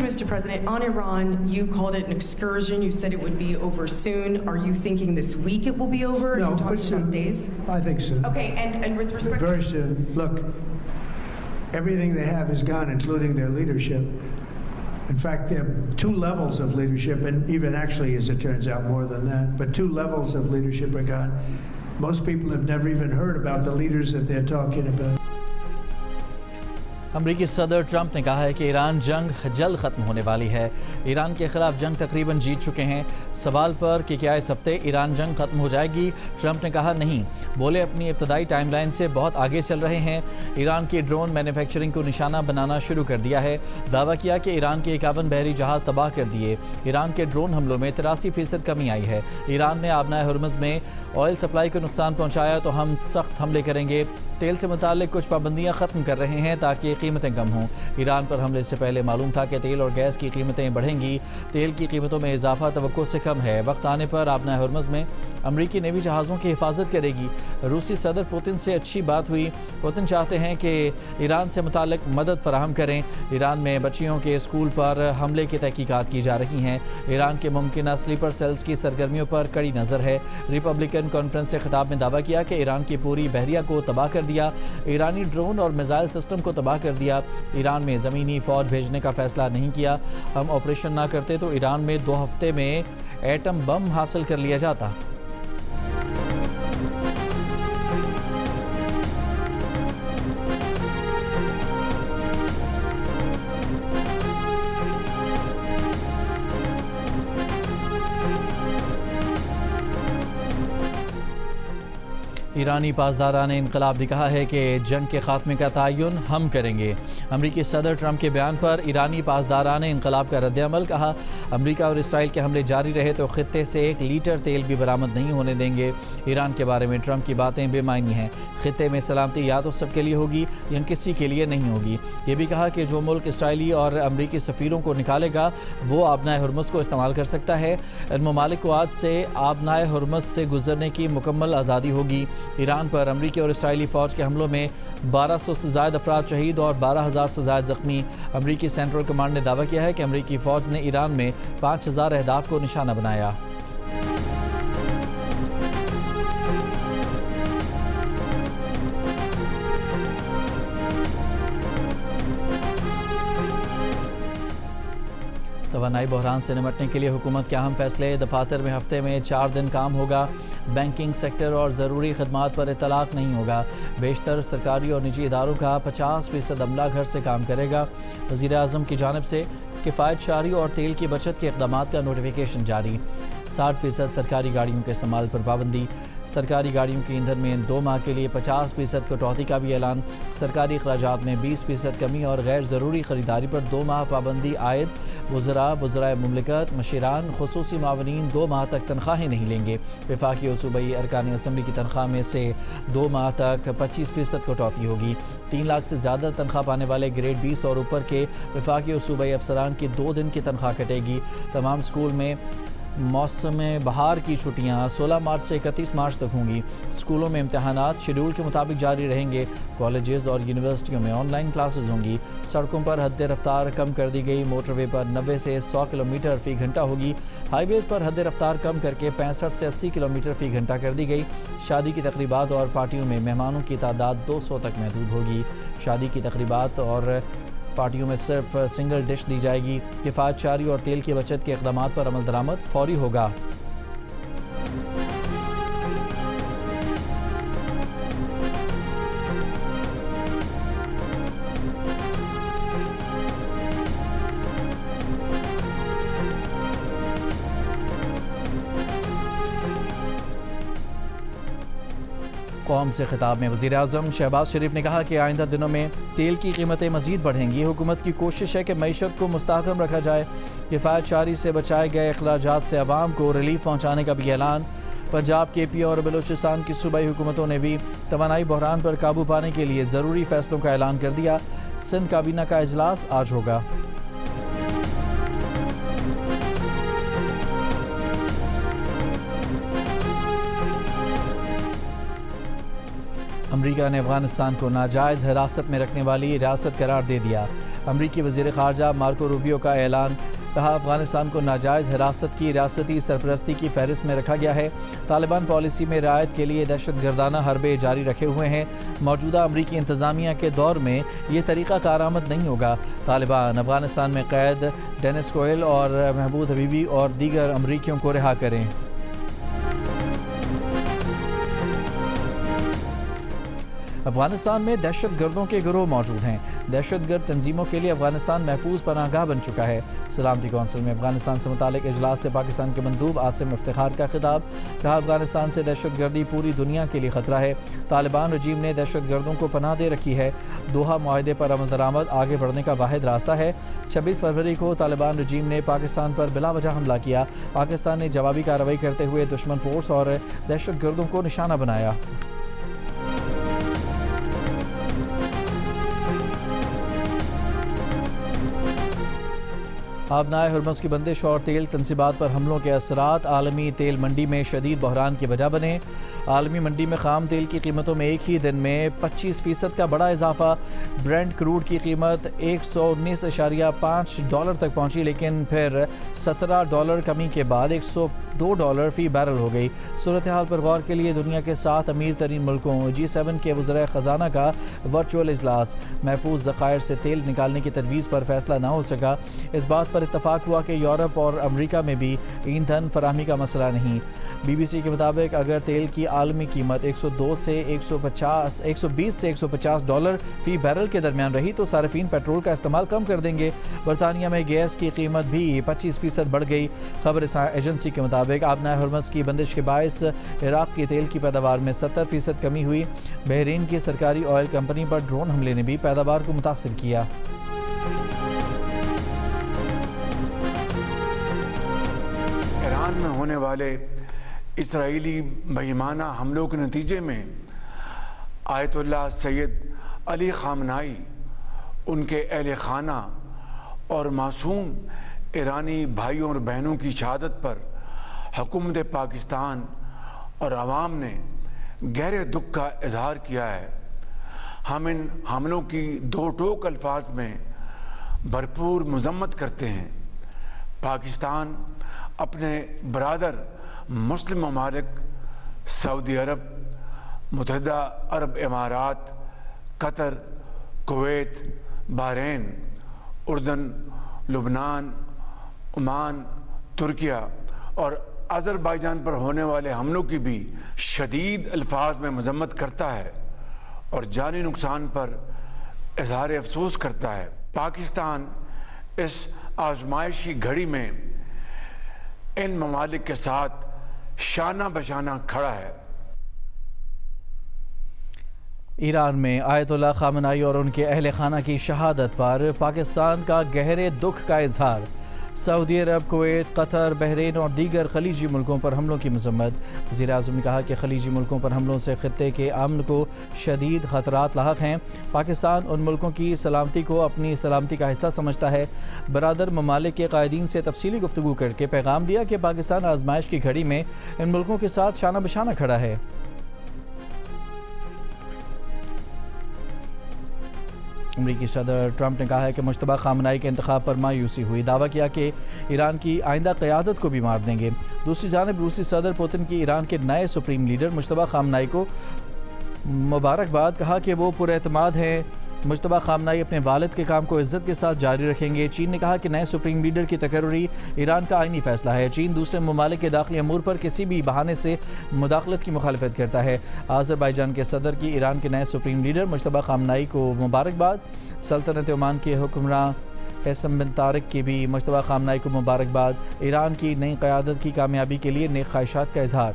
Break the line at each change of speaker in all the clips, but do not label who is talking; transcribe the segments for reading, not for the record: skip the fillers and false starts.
Mr. President. On Iran, you called it an excursion. You said it would be over soon. Are you thinking this week it will be over?
No,
You're talking
but soon.
about days?
I think soon.
Okay, and with respect
Very soon. Look, everything they have is gone, including their leadership. In fact, there are 2 levels of leadership, and even actually, as it turns out, more than that. But 2 levels of leadership are gone. Most people have never even heard about the leaders that they're talking about.
امریکی صدر Trump نے کہا ہے کہ ایران جنگ جلد ختم ہونے والی ہے۔ ایران کے خلاف جنگ تقریباً جیت چکے ہیں۔ سوال پر کہ کیا اس ہفتے ایران جنگ ختم ہو جائے گی، ٹرمپ نے کہا نہیں، بولے اپنی ابتدائی ٹائم لائن سے بہت آگے چل رہے ہیں۔ ایران کی ڈرون مینوفیکچرنگ کو نشانہ بنانا شروع کر دیا ہے۔ دعویٰ کیا کہ ایران کے 51 بحری جہاز تباہ کر دیے۔ ایران کے ڈرون حملوں میں 83% کمی آئی ہے۔ ایران نے آبنائے ہرمز میں آئل سپلائی کو نقصان پہنچایا تو ہم سخت حملے کریں گے۔ تیل سے متعلق کچھ پابندیاں ختم کر رہے ہیں تاکہ قیمتیں کم ہوں۔ ایران پر حملے سے پہلے معلوم تھا کہ تیل اور گیس کی قیمتیں بڑھیں گی۔ تیل کی قیمتوں میں اضافہ توقع سے کم ہے۔ وقت آنے پر آبنائے ہرمز میں امریکی نیوی جہازوں کی حفاظت کرے گی۔ روسی صدر پوتن سے اچھی بات ہوئی۔ پوتن چاہتے ہیں کہ ایران سے متعلق مدد فراہم کریں۔ ایران میں بچیوں کے اسکول پر حملے کی تحقیقات کی جا رہی ہیں۔ ایران کے ممکنہ سلیپر سیلز کی سرگرمیوں پر کڑی نظر ہے۔ ریپبلکن کانفرنس سے خطاب میں دعویٰ کیا کہ ایران کی پوری بحریہ کو تباہ کر دیا، ایرانی ڈرون اور میزائل سسٹم کو تباہ کر دیا۔ ایران میں زمینی فوج بھیجنے کا فیصلہ نہیں کیا۔ ہم آپریشن نہ کرتے تو ایران میں 2 ہفتے میں ایٹم بم حاصل کر لیا جاتا۔ ایرانی پاسداران انقلاب نے کہا ہے کہ جنگ کے خاتمے کا تعین ہم کریں گے۔ امریکی صدر ٹرمپ کے بیان پر ایرانی پاسداران انقلاب کا رد عمل، کہا امریکہ اور اسرائیل کے حملے جاری رہے تو خطے سے 1 لیٹر تیل بھی برآمد نہیں ہونے دیں گے۔ ایران کے بارے میں ٹرمپ کی باتیں بے معنی ہیں۔ خطے میں سلامتی یا تو سب کے لیے ہوگی یا کسی کے لیے نہیں ہوگی۔ یہ بھی کہا کہ جو ملک اسرائیلی اور امریکی سفیروں کو نکالے گا وہ آبنائے ہرمز کو استعمال کر سکتا ہے۔ ان ممالک کو آج سے آبنائے ہرمز سے گزرنے کی مکمل آزادی ہوگی۔ ایران پر امریکی اور اسرائیلی فوج کے حملوں میں 1200 سے زائد افراد شہید اور 12,000 سے زائد زخمی۔ امریکی سینٹرل کمانڈ نے دعویٰ کیا ہے کہ امریکی فوج نے ایران میں 5000 اہداف کو نشانہ بنایا۔ توانائی بحران سے نمٹنے کے لیے حکومت کے اہم فیصلے۔ دفاتر میں ہفتے میں 4 دن کام ہوگا۔ بینکنگ سیکٹر اور ضروری خدمات پر اطلاق نہیں ہوگا۔ بیشتر سرکاری اور نجی اداروں کا 50% عملہ گھر سے کام کرے گا۔ وزیر اعظم کی جانب سے کفایت شعاری اور تیل کی بچت کے اقدامات کا نوٹیفیکیشن جاری۔ 60% سرکاری گاڑیوں کے استعمال پر پابندی۔ سرکاری گاڑیوں کے ایندھن میں 2 ماہ کے لیے 50% کٹوتی کا بھی اعلان۔ سرکاری اخراجات میں 20% کمی اور غیر ضروری خریداری پر 2 ماہ پابندی عائد۔ وزرائے مملکت، مشیران، خصوصی معاونین 2 ماہ تک تنخواہیں نہیں لیں گے۔ وفاقی اور صوبائی ارکان اسمبلی کی تنخواہ میں سے 2 ماہ تک 25% کٹوتی ہوگی۔ 3 لاکھ سے زیادہ تنخواہ پانے والے گریڈ 20 اور اوپر کے وفاقی اور صوبائی افسران کی 2 دن کی تنخواہ کٹے گی۔ تمام اسکول میں موسم بہار کی چھٹیاں 16 مارچ سے 31 مارچ تک ہوں گی۔ اسکولوں میں امتحانات شیڈول کے مطابق جاری رہیں گے۔ کالجز اور یونیورسٹیوں میں آن لائن کلاسز ہوں گی۔ سڑکوں پر حد رفتار کم کر دی گئی۔ موٹر وے پر 90 سے 100 کلومیٹر فی گھنٹہ ہوگی۔ ہائی ویز پر حد رفتار کم کر کے 65 سے 80 کلومیٹر فی گھنٹہ کر دی گئی۔ شادی کی تقریبات اور پارٹیوں میں مہمانوں کی تعداد 200 تک محدود ہوگی۔ شادی کی تقریبات اور پارٹیوں میں صرف سنگل ڈش دی جائے گی۔ کفایت شعاری اور تیل کی بچت کے اقدامات پر عمل درآمد فوری ہوگا۔ قوم سے خطاب میں وزیر اعظم شہباز شریف نے کہا کہ آئندہ دنوں میں تیل کی قیمتیں مزید بڑھیں گی۔ حکومت کی کوشش ہے کہ معیشت کو مستحکم رکھا جائے۔ کفایت شعاری سے بچائے گئے اخراجات سے عوام کو ریلیف پہنچانے کا بھی اعلان۔ پنجاب، کے پی اور بلوچستان کی صوبائی حکومتوں نے بھی توانائی بحران پر قابو پانے کے لیے ضروری فیصلوں کا اعلان کر دیا۔ سندھ کابینہ کا اجلاس آج ہوگا۔ امریکہ نے افغانستان کو ناجائز حراست میں رکھنے والی ریاست قرار دے دیا۔ امریکی وزیر خارجہ مارکو روبیو کا اعلان، کہا افغانستان کو ناجائز حراست کی ریاستی سرپرستی کی فہرست میں رکھا گیا ہے۔ طالبان پالیسی میں رعایت کے لیے دہشت گردانہ حربے جاری رکھے ہوئے ہیں۔ موجودہ امریکی انتظامیہ کے دور میں یہ طریقہ کارآمد نہیں ہوگا۔ طالبان افغانستان میں قید ڈینس کوئل اور محمود حبیبی اور دیگر امریکیوں کو رہا کریں۔ افغانستان میں دہشت گردوں کے گروہ موجود ہیں۔ دہشت گرد تنظیموں کے لیے افغانستان محفوظ پناہ گاہ بن چکا ہے۔ سلامتی کونسل میں افغانستان سے متعلق اجلاس سے پاکستان کے مندوب عاصم افتخار کا خطاب، کہا افغانستان سے دہشت گردی پوری دنیا کے لیے خطرہ ہے۔ طالبان رجیم نے دہشت گردوں کو پناہ دے رکھی ہے۔ دوحہ معاہدے پر عمل درآمد آگے بڑھنے کا واحد راستہ ہے۔ 26 فروری کو طالبان رجیم نے پاکستان پر بلا وجہ حملہ کیا۔ پاکستان نے جوابی کارروائی کرتے ہوئے دشمن فورس اور دہشت گردوں کو نشانہ بنایا۔ آبنائے ہرمز کی بندش اور تیل تنصیبات پر حملوں کے اثرات عالمی تیل منڈی میں شدید بحران کی وجہ بنے۔ عالمی منڈی میں خام تیل کی قیمتوں میں ایک ہی دن میں 25% کا بڑا اضافہ۔ برینٹ کروڈ کی قیمت $119.5 تک پہنچی، لیکن پھر $17 کمی کے بعد $102 فی بیرل ہو گئی۔ صورتحال پر غور کے لیے دنیا کے 7 امیر ترین ملکوں G7 کے وزرائے خزانہ کا ورچوئل اجلاس۔ محفوظ ذخائر سے تیل نکالنے کی تجویز پر فیصلہ نہ ہو سکا۔ اس بات پر اتفاق ہوا کہ یورپ اور امریکہ میں بھی ایندھن فراہمی کا مسئلہ نہیں۔ BBC کے مطابق اگر تیل کی عالمی قیمت $120 سے $150 فی بیرل کے درمیان رہی تو صارفین پیٹرول کا استعمال کم کر دیں گے۔ برطانیہ میں گیس کی قیمت بھی 25% بڑھ گئی۔ خبر ایجنسی کے مطابق آبنائے ہرمز کی بندش کے باعث عراق کی تیل کی پیداوار میں 70% کمی ہوئی۔ بحرین کی سرکاری آئل کمپنی پر ڈرون حملے نے بھی پیداوار کو متاثر کیا۔
ایران میں ہونے والے اسرائیلی بہیمانہ حملوں کے نتیجے میں آیت اللہ سید علی خامنائی، ان کے اہل خانہ اور معصوم ایرانی بھائیوں اور بہنوں کی شہادت پر حکومت پاکستان اور عوام نے گہرے دکھ کا اظہار کیا ہے۔ ہم ان حملوں کی دو ٹوک الفاظ میں بھرپور مذمت کرتے ہیں۔ پاکستان اپنے برادر مسلم ممالک سعودی عرب، متحدہ عرب امارات، قطر، کویت، بحرین، اردن، لبنان، عمان، ترکیہ اور آذربائیجان پر ہونے والے حملوں کی بھی شدید الفاظ میں مذمت کرتا ہے اور جانی نقصان پر اظہار افسوس کرتا ہے۔ پاکستان اس آزمائش کی گھڑی میں ان ممالک کے ساتھ شانہ بشانہ کھڑا ہے۔
ایران میں آیت اللہ خامنائی اور ان کے اہل خانہ کی شہادت پر پاکستان کا گہرے دکھ کا اظہار۔ سعودی عرب، کویت، قطر، بحرین اور دیگر خلیجی ملکوں پر حملوں کی مذمت۔ وزیر اعظم نے کہا کہ خلیجی ملکوں پر حملوں سے خطے کے امن کو شدید خطرات لاحق ہیں۔ پاکستان ان ملکوں کی سلامتی کو اپنی سلامتی کا حصہ سمجھتا ہے۔ برادر ممالک کے قائدین سے تفصیلی گفتگو کر کے پیغام دیا کہ پاکستان آزمائش کی گھڑی میں ان ملکوں کے ساتھ شانہ بشانہ کھڑا ہے۔ امریکی صدر ٹرمپ نے کہا ہے کہ مجتبی خامنائی کے انتخاب پر مایوسی ہوئی۔ دعویٰ کیا کہ ایران کی آئندہ قیادت کو بھی مار دیں گے۔ دوسری جانب روسی صدر پوتن کی ایران کے نئے سپریم لیڈر مجتبی خامنائی کو مبارکباد، کہا کہ وہ پر اعتماد ہیں۔ مجتبی خامنائی اپنے والد کے کام کو عزت کے ساتھ جاری رکھیں گے۔ چین نے کہا کہ نئے سپریم لیڈر کی تقرری ایران کا آئینی فیصلہ ہے۔ چین دوسرے ممالک کے داخلی امور پر کسی بھی بہانے سے مداخلت کی مخالفت کرتا ہے۔ آذربائیجان کے صدر کی ایران کے نئے سپریم لیڈر مجتبی خامنائی کو مبارکباد۔ سلطنت عمان کے حکمراں حسن بن طارق کی بھی مجتبی خامنائی کو مبارکباد۔ ایران کی نئی قیادت کی کامیابی کے لیے نیک خواہشات کا اظہار۔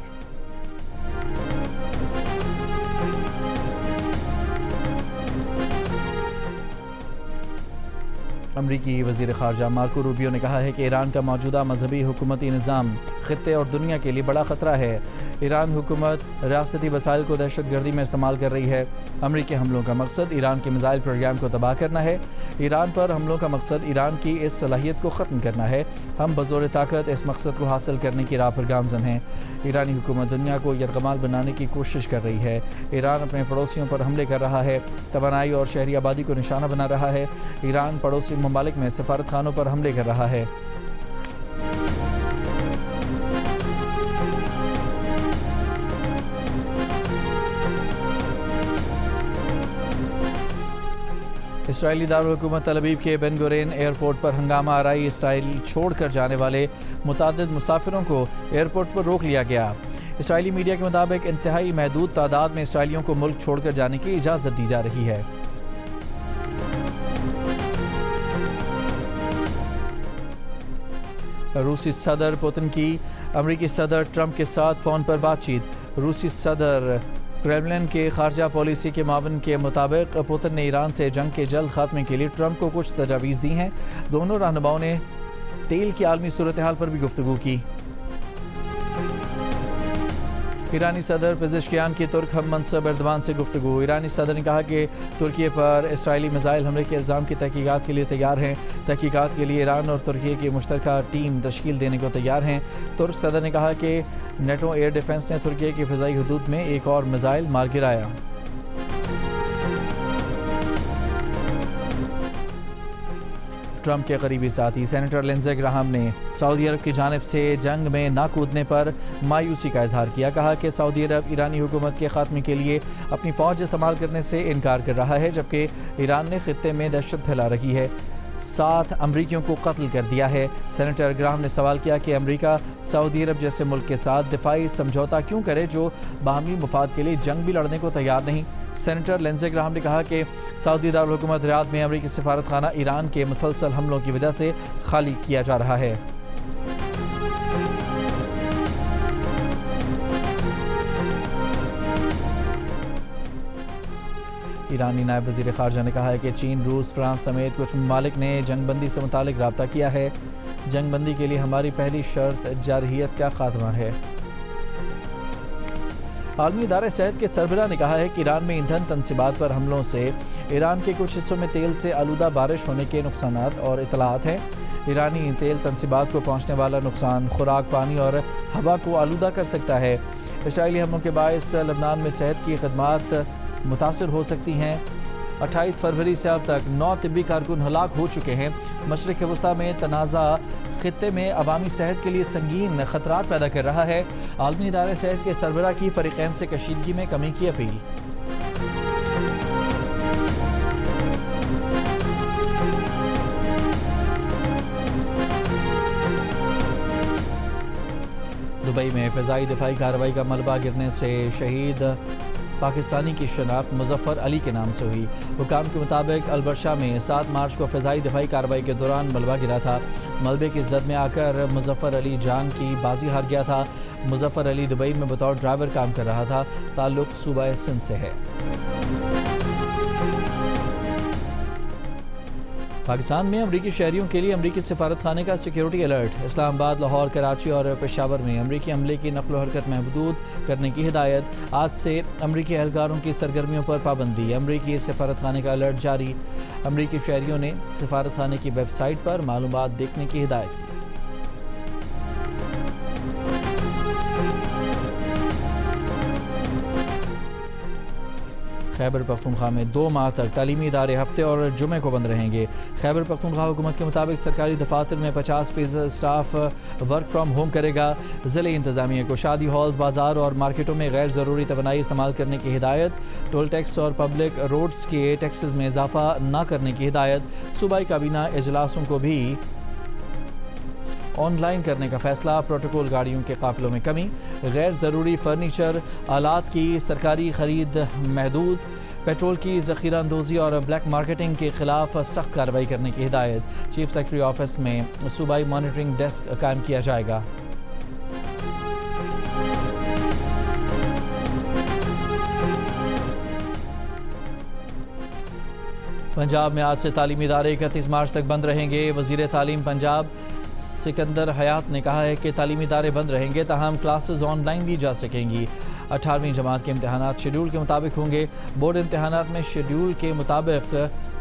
امریکی وزیر خارجہ مارکو روبیو نے کہا ہے کہ ایران کا موجودہ مذہبی حکومتی نظام خطے اور دنیا کے لیے بڑا خطرہ ہے۔ ایران حکومت ریاستی وسائل کو دہشت گردی میں استعمال کر رہی ہے. امریکی حملوں کا مقصد ایران کے میزائل پروگرام کو تباہ کرنا ہے. ایران پر حملوں کا مقصد ایران کی اس صلاحیت کو ختم کرنا ہے. ہم بزور طاقت اس مقصد کو حاصل کرنے کی راہ پر گامزن ہیں. ایرانی حکومت دنیا کو یرغمال بنانے کی کوشش کر رہی ہے. ایران اپنے پڑوسیوں پر حملے کر رہا ہے, توانائی اور شہری آبادی کو نشانہ بنا رہا ہے. ایران پڑوسی ممالک میں سفارت خانوں پر حملے کر رہا ہے. اسرائیلی دارالحکومت تل ابیب کے بن گورین ایئرپورٹ پر ہنگامہ آرائی. اسرائیل چھوڑ کر جانے والے متعدد مسافروں کو ایئرپورٹ پر روک لیا گیا. اسرائیلی میڈیا کے مطابق انتہائی محدود تعداد میں اسرائیلیوں کو ملک چھوڑ کر جانے کی اجازت دی جا رہی ہے. روسی صدر پوتن کی امریکی صدر ٹرمپ کے ساتھ فون پر بات چیت. روسی صدر کریملن کے خارجہ پالیسی کے معاون کے مطابق پوتن نے ایران سے جنگ کے جلد خاتمے کے لیے ٹرمپ کو کچھ تجاویز دی ہیں. دونوں رہنماؤں نے تیل کی عالمی صورتحال پر بھی گفتگو کی. ایرانی صدر پزشکیان کی ترک ہم منصب اردوان سے گفتگو. ایرانی صدر نے کہا کہ ترکیے پر اسرائیلی میزائل حملے کے الزام کی تحقیقات کے لیے تیار ہیں. تحقیقات کے لیے ایران اور ترکیے کی مشترکہ ٹیم تشکیل دینے کو تیار ہیں. ترک صدر نے کہا کہ نیٹو ایئر ڈیفنس نے ترکیے کی فضائی حدود میں ایک اور میزائل مار گرایا. ٹرمپ کے قریبی ساتھی سینیٹر لنزے گراہم نے سعودی عرب کی جانب سے جنگ میں نہ کودنے پر مایوسی کا اظہار کیا. کہا کہ سعودی عرب ایرانی حکومت کے خاتمے کے لیے اپنی فوج استعمال کرنے سے انکار کر رہا ہے, جبکہ ایران نے خطے میں دہشت پھیلا رہی ہے. 7 امریکیوں کو قتل کر دیا ہے. سینیٹر گراہم نے سوال کیا کہ امریکہ سعودی عرب جیسے ملک کے ساتھ دفاعی سمجھوتا کیوں کرے جو باہمی مفاد کے لیے جنگ بھی لڑنے کو تیار نہیں. سینیٹر لنزے گراہم نے کہا کہ سعودی دارالحکومت ریاض میں امریکی سفارت خانہ ایران کے مسلسل حملوں کی وجہ سے خالی کیا جا رہا ہے. ایرانی نائب وزیر خارجہ نے کہا ہے کہ چین, روس, فرانس سمیت کچھ ممالک نے جنگ بندی سے متعلق رابطہ کیا ہے. جنگ بندی کے لیے ہماری پہلی شرط جارحیت کا خاتمہ ہے. عالمی ادارہ صحت کے سربراہ نے کہا ہے کہ ایران میں ایندھن تنصیبات پر حملوں سے ایران کے کچھ حصوں میں تیل سے آلودہ بارش ہونے کے نقصانات اور اطلاعات ہیں. ایرانی تیل تنصیبات کو پہنچنے والا نقصان خوراک, پانی اور ہوا کو آلودہ کر سکتا ہے. اسرائیلی حملوں کے باعث لبنان میں صحت کی خدمات متاثر ہو سکتی ہیں. 28 فروری سے اب تک 9 طبی کارکن ہلاک ہو چکے ہیں. مشرق وسطیٰ میں تنازع خطے میں عوامی صحت کے لیے سنگین خطرات پیدا کر رہا ہے. عالمی ادارہ صحت کے سربراہ کی فریقین سے کشیدگی میں کمی کی اپیل. دبئی میں فضائی دفاعی کارروائی کا ملبہ گرنے سے شہید پاکستانی کی شناخت مظفر علی کے نام سے ہوئی. حکام کے مطابق البرشہ میں 7 مارچ کو فضائی دفاعی کارروائی کے دوران ملبہ گرا تھا. ملبے کی زد میں آ کر مظفر علی جان کی بازی ہار گیا تھا. مظفر علی دبئی میں بطور ڈرائیور کام کر رہا تھا. تعلق صوبہ سندھ سے ہے. پاکستان میں امریکی شہریوں کے لیے امریکی سفارت خانے کا سیکیورٹی الرٹ. اسلام آباد, لاہور, کراچی اور پشاور میں امریکی عملے کی نقل و حرکت محدود کرنے کی ہدایت. آج سے امریکی اہلکاروں کی سرگرمیوں پر پابندی. امریکی سفارت خانے کا الرٹ جاری. امریکی شہریوں نے سفارت خانے کی ویب سائٹ پر معلومات دیکھنے کی ہدایت کی. خیبر پختونخوا میں 2 ماہ تک تعلیمی ادارے ہفتے اور جمعے کو بند رہیں گے. خیبر پختونخوا حکومت کے مطابق سرکاری دفاتر میں 50% اسٹاف ورک فرام ہوم کرے گا. ضلعی انتظامیہ کو شادی ہالز, بازار اور مارکیٹوں میں غیر ضروری توانائی استعمال کرنے کی ہدایت. ٹول ٹیکس اور پبلک روڈز کے ٹیکسز میں اضافہ نہ کرنے کی ہدایت. صوبائی کابینہ اجلاسوں کو بھی آن لائن کرنے کا فیصلہ. پروٹوکول گاڑیوں کے قافلوں میں کمی. غیر ضروری فرنیچر آلات کی سرکاری خرید محدود. پیٹرول کی ذخیرہ اندوزی اور بلیک مارکیٹنگ کے خلاف سخت کارروائی کرنے کی ہدایت. چیف سیکرٹری آفس میں صوبائی مانیٹرنگ ڈیسک قائم کیا جائے گا. پنجاب میں آج سے تعلیمی ادارے 31 مارچ تک بند رہیں گے. وزیر تعلیم پنجاب سکندر حیات نے کہا ہے کہ تعلیمی ادارے بند رہیں گے تاہم کلاسز آن لائن لی جا سکیں گی۔ 18ویں جماعت کے امتحانات شیڈول کے مطابق ہوں گے۔ بورڈ امتحانات میں شیڈول کے مطابق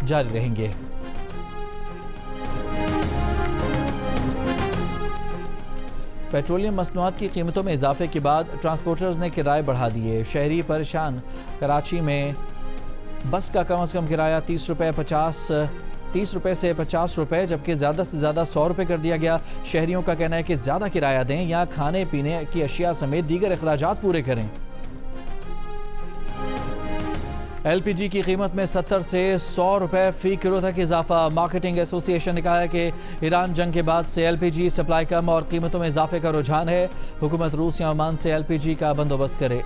جاری رہیں گے۔ پیٹرولیم مصنوعات کی قیمتوں میں اضافے کے بعد ٹرانسپورٹرز نے کرائے بڑھا دیے۔ شہری پریشان۔ کراچی میں بس کا کم از کم کرایہ 30 روپے سے 50 روپے جبکہ زیادہ سے زیادہ 100 روپے کر دیا گیا۔ شہریوں کا کہنا ہے کہ زیادہ کرایہ دیں یا کھانے پینے کی اشیاء سمیت دیگر اخراجات پورے کریں۔ ایل پی جی کی قیمت میں 70 سے 100 روپے فی کلو تک اضافہ۔ مارکیٹنگ ایسوسی ایشن نے کہا ہے کہ ایران جنگ کے بعد سے ایل پی جی سپلائی کم اور قیمتوں میں اضافے کا رجحان ہے۔ حکومت روس یا عمان سے ایل پی جی کا بندوبست کرے۔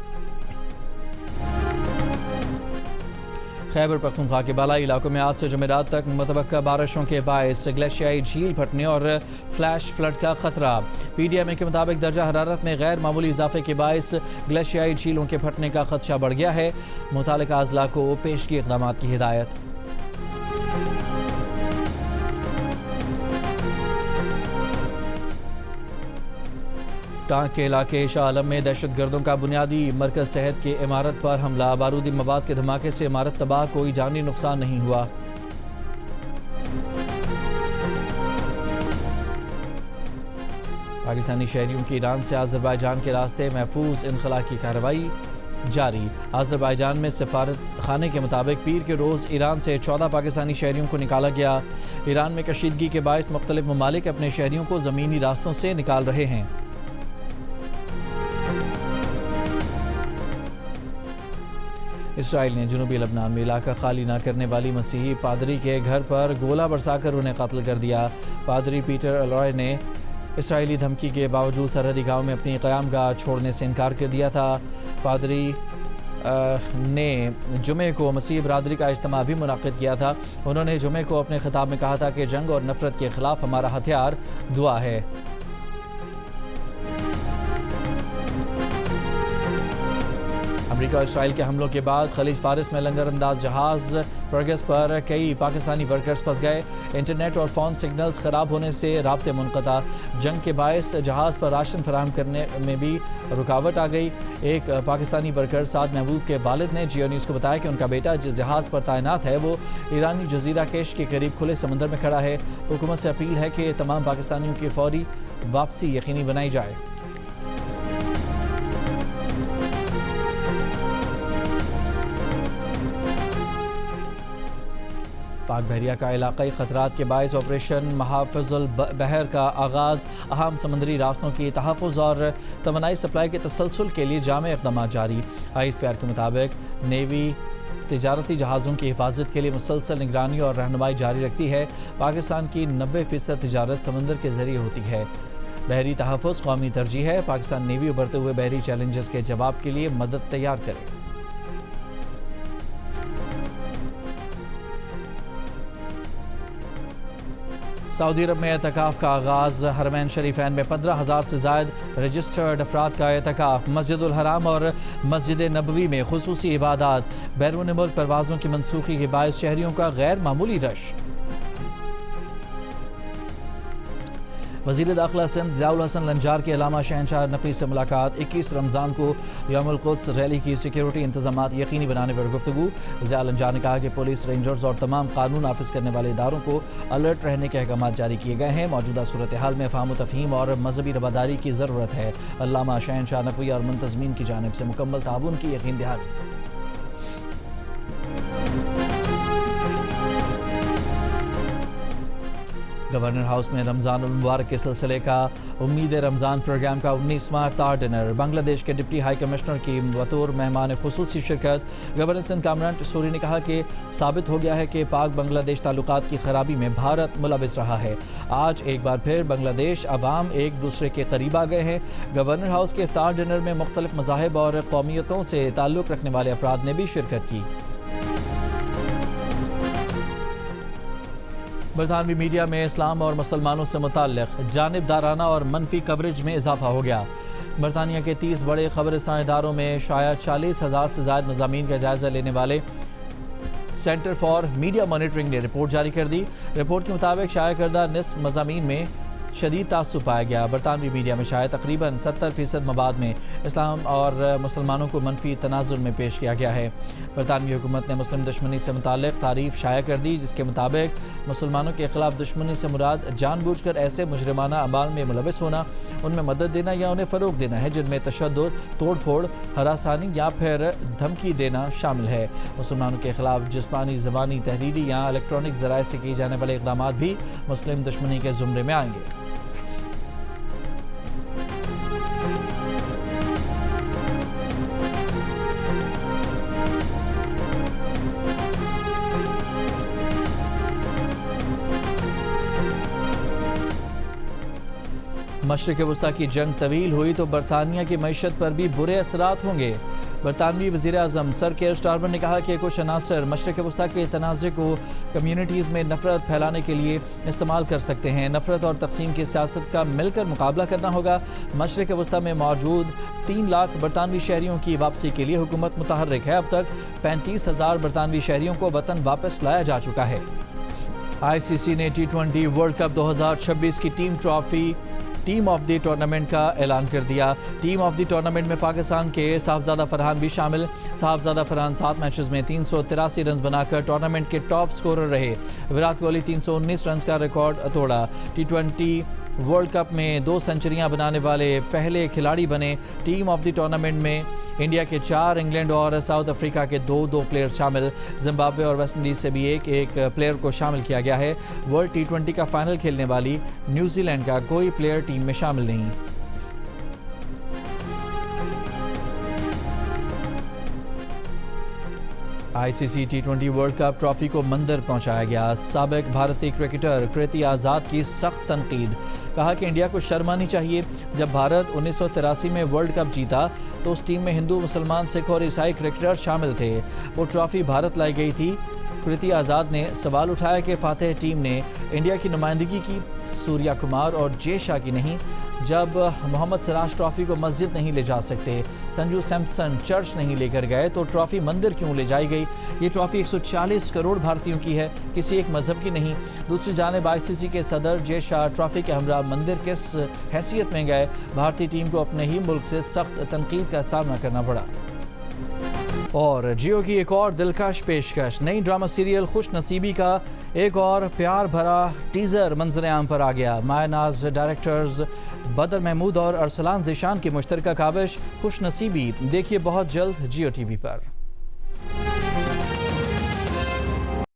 خیبر پختونخوا کے بالائی علاقوں میں آج سے جمعرات تک متوقع بارشوں کے باعث گلیشیائی جھیل پھٹنے اور فلیش فلڈ کا خطرہ۔ پی ڈی ایم اے کے مطابق درجہ حرارت میں غیر معمولی اضافے کے باعث گلیشیائی جھیلوں کے پھٹنے کا خدشہ بڑھ گیا ہے۔ متعلقہ اضلاع کو پیشگی اقدامات کی ہدایت۔ ٹانک کے علاقے شاہ عالم میں دہشت گردوں کا بنیادی مرکز صحت کی عمارت پر حملہ۔ بارودی مواد کے دھماکے سے عمارت تباہ، کوئی جانی نقصان نہیں ہوا۔ پاکستانی شہریوں کی ایران سے آذربائیجان کے راستے محفوظ انخلاء کی کارروائی جاری۔ آذربائیجان میں سفارت خانے کے مطابق پیر کے روز ایران سے 14 پاکستانی شہریوں کو نکالا گیا۔ ایران میں کشیدگی کے باعث مختلف ممالک اپنے شہریوں کو زمینی راستوں سے نکال رہے ہیں۔ اسرائیل نے جنوبی لبنان میں علاقہ خالی نہ کرنے والی مسیحی پادری کے گھر پر گولہ برسا کر انہیں قتل کر دیا۔ پادری پیٹر الوائے نے اسرائیلی دھمکی کے باوجود سرحدی گاؤں میں اپنی قیام گاہ چھوڑنے سے انکار کر دیا تھا۔ پادری نے جمعے کو مسیحی برادری کا اجتماع بھی منعقد کیا تھا۔ انہوں نے جمعے کو اپنے خطاب میں کہا تھا کہ جنگ اور نفرت کے خلاف ہمارا ہتھیار دعا ہے۔ امریکہ اور اسرائیل کے حملوں کے بعد خلیج فارس میں لنگر انداز جہاز پرگس پر کئی پاکستانی ورکرز پھنس گئے۔ انٹرنیٹ اور فون سگنلز خراب ہونے سے رابطے منقطع۔ جنگ کے باعث جہاز پر راشن فراہم کرنے میں بھی رکاوٹ آ گئی۔ ایک پاکستانی ورکر سعد محبوب کے والد نے جیو نیوز کو بتایا کہ ان کا بیٹا جس جہاز پر تعینات ہے وہ ایرانی جزیرہ کیش کے قریب کھلے سمندر میں کھڑا ہے۔ حکومت سے اپیل ہے کہ تمام پاکستانیوں کی فوری واپسی یقینی بنائی جائے۔ پاک بحریہ کا علاقائی خطرات کے باعث آپریشن محافظ البحر کا آغاز۔ اہم سمندری راستوں کی تحفظ اور توانائی سپلائی کے تسلسل کے لیے جامع اقدامات جاری۔ آئی ایس پی آر کے مطابق نیوی تجارتی جہازوں کی حفاظت کے لیے مسلسل نگرانی اور رہنمائی جاری رکھتی ہے۔ پاکستان کی 90% تجارت سمندر کے ذریعے ہوتی ہے۔ بحری تحفظ قومی ترجیح ہے۔ پاکستان نیوی ابھرتے ہوئے بحری چیلنجز کے جواب کے لیے مدد تیار کرے۔ سعودی عرب میں اعتکاف کا آغاز۔ حرمین شریفین میں 15,000 سے زائد رجسٹرڈ افراد کا اعتکاف۔ مسجد الحرام اور مسجد نبوی میں خصوصی عبادات۔ بیرون ملک پروازوں کی منسوخی کے باعث شہریوں کا غیر معمولی رش۔ وزیر داخلہ سندھ ضیاء الحسن لنجار کی علامہ شہنشاہ نفیس سے ملاقات۔ 21 رمضان کو یوم القدس ریلی کی سیکیورٹی انتظامات یقینی بنانے پر گفتگو۔ ضیاء لنجار نے کہا کہ پولیس، رینجرز اور تمام قانون نافذ کرنے والے اداروں کو الرٹ رہنے کے احکامات جاری کیے گئے ہیں۔ موجودہ صورتحال میں فہم و تفہیم اور مذہبی رواداری کی ضرورت ہے۔ علامہ شہنشاہ نفی اور منتظمین کی جانب سے مکمل تعاون کی یقین دہانی۔ گورنر ہاؤس میں رمضان المبارک کے سلسلے کا امید رمضان پروگرام کا 19واں افطار ڈنر۔ بنگلہ دیش کے ڈپٹی ہائی کمشنر کی بطور مہمان خصوصی شرکت۔ گورنر سندھ کامران ٹسوری نے کہا کہ ثابت ہو گیا ہے کہ پاک بنگلہ دیش تعلقات کی خرابی میں بھارت ملوث رہا ہے۔ آج ایک بار پھر بنگلہ دیش عوام ایک دوسرے کے قریب آ گئے ہیں۔ گورنر ہاؤس کے افطار ڈنر میں مختلف مذاہب اور قومیتوں سے تعلق رکھنے والے افراد نے بھی شرکت کی۔ برطانوی میڈیا میں اسلام اور مسلمانوں سے متعلق جانبدارانہ اور منفی کوریج میں اضافہ ہو گیا۔ برطانیہ کے 30 بڑے خبررساں اداروں میں شاید 40,000 سے زائد مضامین کا جائزہ لینے والے سینٹر فار میڈیا مانیٹرنگ نے رپورٹ جاری کر دی۔ رپورٹ کے مطابق شائع کردہ نصف مضامین میں شدید تعصب پایا گیا۔ برطانوی میڈیا میں شاید تقریباً 70% مواد میں اسلام اور مسلمانوں کو منفی تناظر میں پیش کیا گیا ہے۔ برطانوی حکومت نے مسلم دشمنی سے متعلق تعریف شائع کر دی، جس کے مطابق مسلمانوں کے خلاف دشمنی سے مراد جان بوجھ کر ایسے مجرمانہ اعمال میں ملوث ہونا، ان میں مدد دینا یا انہیں فروغ دینا ہے جن میں تشدد، توڑ پھوڑ، ہراسانی یا پھر دھمکی دینا شامل ہے۔ مسلمانوں کے خلاف جسمانی، زبانی، تحریری یا الیکٹرانک ذرائع سے کیے جانے والے اقدامات بھی مسلم دشمنی کے زمرے میں آئیں گے۔ مشرق وسطیٰ کی جنگ طویل ہوئی تو برطانیہ کی معیشت پر بھی برے اثرات ہوں گے۔ برطانوی وزیر اعظم سر کیئر سٹارمر نے کہا کہ کچھ عناصر مشرق وسطیٰ کے تنازع کو کمیونٹیز میں نفرت پھیلانے کے لیے استعمال کر سکتے ہیں۔ نفرت اور تقسیم کی سیاست کا مل کر مقابلہ کرنا ہوگا۔ مشرق وسطیٰ میں موجود 3 لاکھ برطانوی شہریوں کی واپسی کے لیے حکومت متحرک ہے۔ اب تک 35,000 برطانوی شہریوں کو وطن واپس لایا جا چکا ہے۔ ICC نے T20 ورلڈ کپ 2026 کی ٹیم آف دی ٹورنامنٹ کا اعلان کر دیا۔ ٹیم آف دی ٹورنامنٹ میں پاکستان کے صاحبزادہ فرحان بھی شامل۔ صاحبزادہ فرحان 7 میچز میں 383 رنز بنا کر ٹورنامنٹ کے ٹاپ سکورر رہے۔ وراٹ کوہلی 319 رنز کا ریکارڈ توڑا۔ T20 ورلڈ کپ میں 2 سنچریاں بنانے والے پہلے کھلاڑی بنے۔ ٹیم آف دی ٹورنامنٹ میں انڈیا کے 4، انگلینڈ اور ساؤتھ افریقہ کے 2 پلیئر شامل۔ زمبابوے اور ویسٹ انڈیز سے بھی ایک پلیئر کو شامل کیا گیا ہے۔ ورلڈ T20 کا فائنل کھیلنے والی نیوزی لینڈ کا کوئی پلیئر ٹیم میں شامل نہیں۔ ICC T20 world cup trophy کو مندر پہنچایا گیا۔ سابق بھارتی کرکٹر کریتی آزاد کی سخت تنقید۔ کہا کہ انڈیا کو شرم آنی چاہیے۔ جب بھارت 1983 میں ورلڈ کپ جیتا تو اس ٹیم میں ہندو، مسلمان، سکھ اور عیسائی کرکٹر شامل تھے۔ وہ ٹرافی بھارت لائی گئی تھی۔ کریتی آزاد نے سوال اٹھایا کہ فاتح ٹیم نے انڈیا کی نمائندگی کی، سوریہ کمار اور جے شاہ کی نہیں۔ جب محمد سراج ٹرافی کو مسجد نہیں لے جا سکتے، سنجو سیمسن چرچ نہیں لے کر گئے، تو ٹرافی مندر کیوں لے جائی گئی؟ یہ ٹرافی 140 کروڑ بھارتیوں کی ہے، کسی ایک مذہب کی نہیں۔ دوسری جانب ICC کے صدر جے شاہ ٹرافی کے ہمراہ مندر کس حیثیت میں گئے؟ بھارتی ٹیم کو اپنے ہی ملک سے سخت تنقید کا سامنا کرنا پڑا۔ اور جیو کی ایک اور دلکش پیشکش، نئی ڈرامہ سیریل خوش نصیبی کا ایک اور پیار بھرا ٹیزر منظر عام پر آ گیا۔ مایا ناز ڈائریکٹرز بدر محمود اور ارسلان ذیشان کی مشترکہ کاوش خوش نصیبی دیکھیے بہت جلد جیو TV پر۔